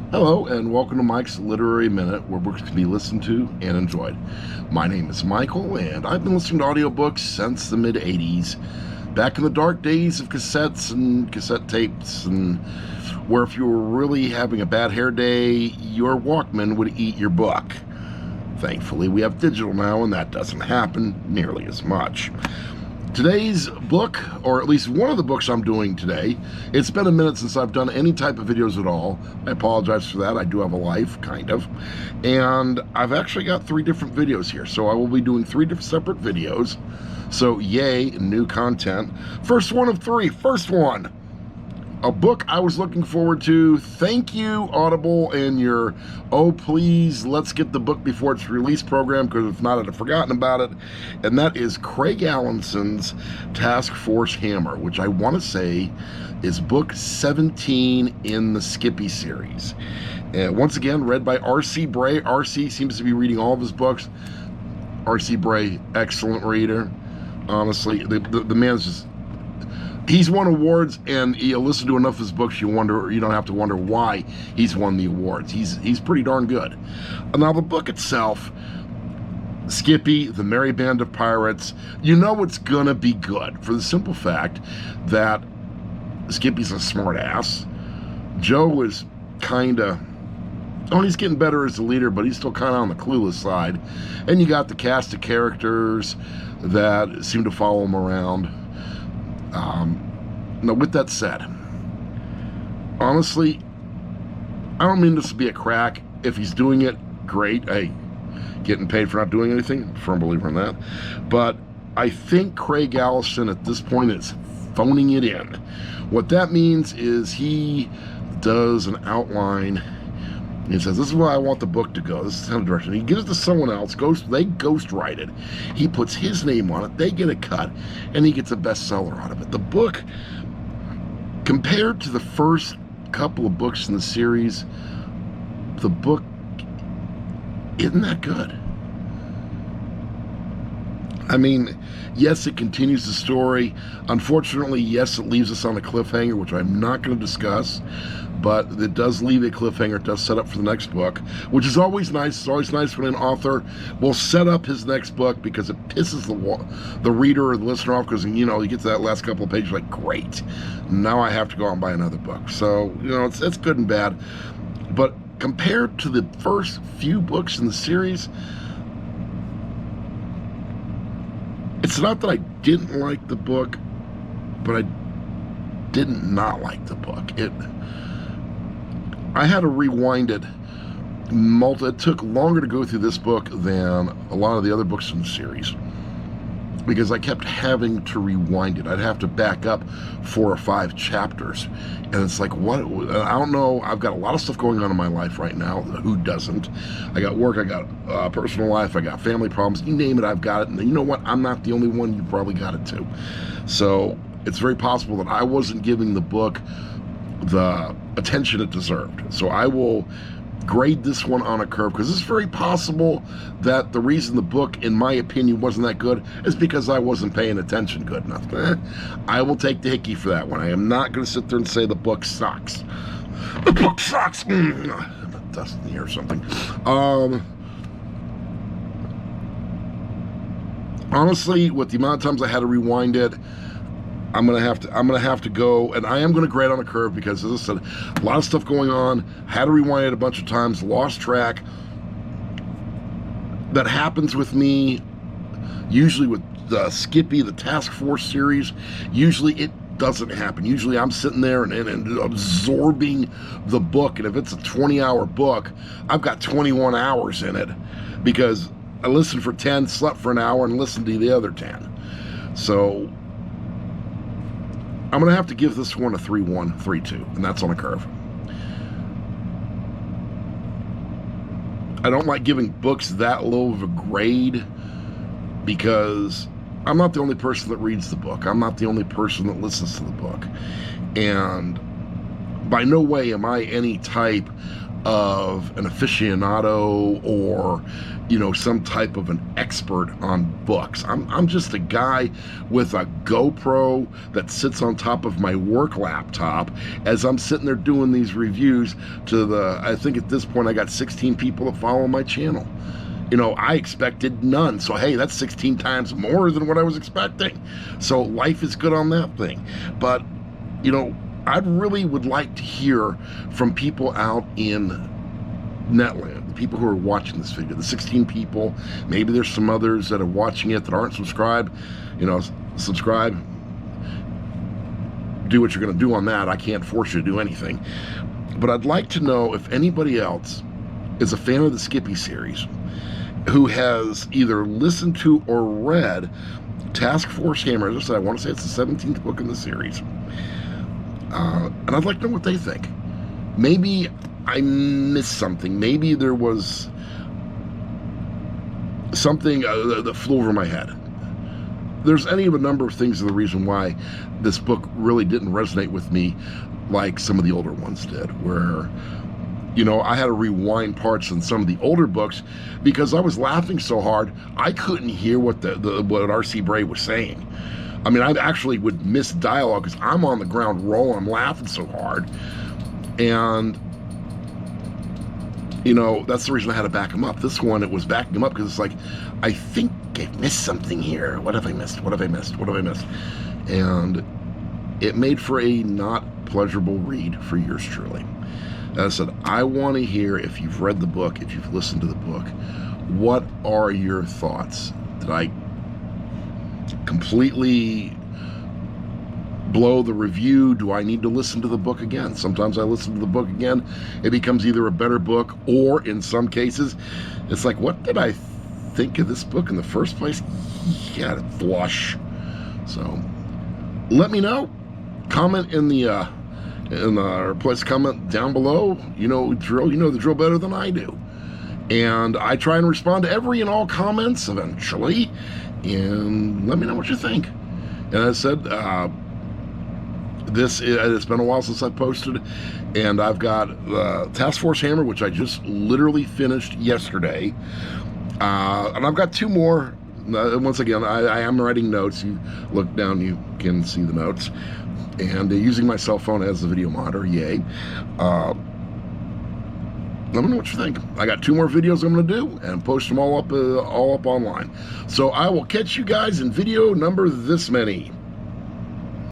Hello, and welcome to Mike's Literary Minute, where books can be listened to and enjoyed. My name is Michael, and I've been listening to audiobooks since the mid-'80s, back in the dark days of cassettes and cassette tapes, and where if you were really having a bad hair day, your Walkman would eat your book. Thankfully, we have digital now, and that doesn't happen nearly as much. Today's book, or at least one of the books I'm doing today, it's been a minute since I've done any type of videos at all. I apologize for that. I do have a life, kind of. And I've actually got 3 different videos here. So I will be doing 3 different separate videos. So yay, new content. First one of 3. First one. A book I was looking forward to. Thank you, Audible, and your "oh please let's get the book before it's released" program, because if not, I'd have forgotten about it. And that is Craig Alanson's Task Force Hammer, which I want to say is book 17 in the Skippy series. And once again, read by R C Bray. RC seems to be reading all of his books. R C Bray, excellent reader. Honestly, the man's just... he's won awards, and you listen to enough of his books, you don't have to wonder why he's won the awards. He's pretty darn good. Now, the book itself, Skippy, the Merry Band of Pirates, you know it's gonna be good for the simple fact that Skippy's a smart ass. Joe is kinda... oh, he's getting better as a leader, but he's still kind of on the clueless side. And you got the cast of characters that seem to follow him around. Now, with that said, honestly, I don't mean this to be a crack. If he's doing it, great. Hey, getting paid for not doing anything, firm believer in that. But I think Craig Alanson at this point is phoning it in. What that means is he does an outline. He says, this is where I want the book to go. This is the kind of direction. He gives it to someone else. They ghostwrite it. He puts his name on it. They get a cut. And he gets a bestseller out of it. The book, compared to the first couple of books in the series, the book isn't that good. I mean, yes, it continues the story. Unfortunately, yes, it leaves us on a cliffhanger, which I'm not going to discuss. But it does leave a cliffhanger. It does set up for the next book, which is always nice. It's always nice when an author will set up his next book, because it pisses the reader or the listener off, because, you get to that last couple of pages, like, great, now I have to go out and buy another book. So, it's good and bad. But compared to the first few books in the series, it's not that I didn't like the book, but I didn't not like the book. I had to rewind it. It took longer to go through this book than a lot of the other books in the series, because I kept having to rewind it. I'd have to back up 4 or 5 chapters. And it's like, what? I don't know. I've got a lot of stuff going on in my life right now. Who doesn't? I got work. I got personal life. I got family problems. You name it, I've got it. And you know what? I'm not the only one. You probably got it too. So it's very possible that I wasn't giving the book the attention it deserved. So I will grade this one on a curve, because it's very possible that the reason the book, in my opinion, wasn't that good is because I wasn't paying attention good enough. I will take the hickey for that one. I am not going to sit there and say the book sucks. The book sucks. Dust in here or something. Honestly, with the amount of times I had to rewind it, I'm gonna have to go, and I am gonna grade on a curve, because, as I said, a lot of stuff going on. Had to rewind it a bunch of times, lost track. That happens with me usually with the Skippy, the Task Force series. Usually it doesn't happen. Usually I'm sitting there and absorbing the book, and if it's a 20-hour book, I've got 21 hours in it, because I listened for 10, slept for an hour, and listened to the other 10. So I'm going to have to give this one a 3-1, 3-2, and that's on a curve. I don't like giving books that low of a grade, because I'm not the only person that reads the book. I'm not the only person that listens to the book. And by no way am I any type of an aficionado or, you know, some type of an expert on books. I'm just a guy with a GoPro that sits on top of my work laptop as I'm sitting there doing these reviews I think at this point I got 16 people that follow my channel. You know, I expected none. So, hey, that's 16 times more than what I was expecting. So life is good on that thing. But, you know, I really would like to hear from people out in Netland, the people who are watching this video, the 16 people. Maybe there's some others that are watching it that aren't subscribed. You know, subscribe. Do what you're going to do on that. I can't force you to do anything. But I'd like to know if anybody else is a fan of the Skippy series who has either listened to or read Task Force Hammer. As I said, I want to say it's the 17th book in the series. And I'd like to know what they think. Maybe I missed something. Maybe there was something that flew over my head. There's any of a number of things of the reason why this book really didn't resonate with me like some of the older ones did, where, you know, I had to rewind parts in some of the older books because I was laughing so hard I couldn't hear what what R C Bray was saying. I mean, I actually would miss dialogue because I'm on the ground rolling, I'm laughing so hard. And, you know, that's the reason I had to back him up. This one, it was backing him up because it's like, I think I missed something here. What have I missed? What have I missed? What have I missed? And it made for a not pleasurable read for yours truly. As I said, I want to hear, if you've read the book, if you've listened to the book, what are your thoughts? Did I completely blow the review? Do I need to listen to the book again? Sometimes I listen to the book again, it becomes either a better book, or in some cases, it's like, what did I think of this book in the first place? Yeah, flush. So, let me know. Comment in the place, comment down below. You know the drill better than I do. And I try and respond to every and all comments eventually. And let me know what you think. And as I said, it's been a while since I posted, and I've got Task Force Hammer, which I just literally finished yesterday. And I've got two more. Once again, I am writing notes. You look down, you can see the notes. And using my cell phone as the video monitor, yay. Let me know what you think. I got two more videos I'm going to do and post them all up online. So I will catch you guys in video number this many.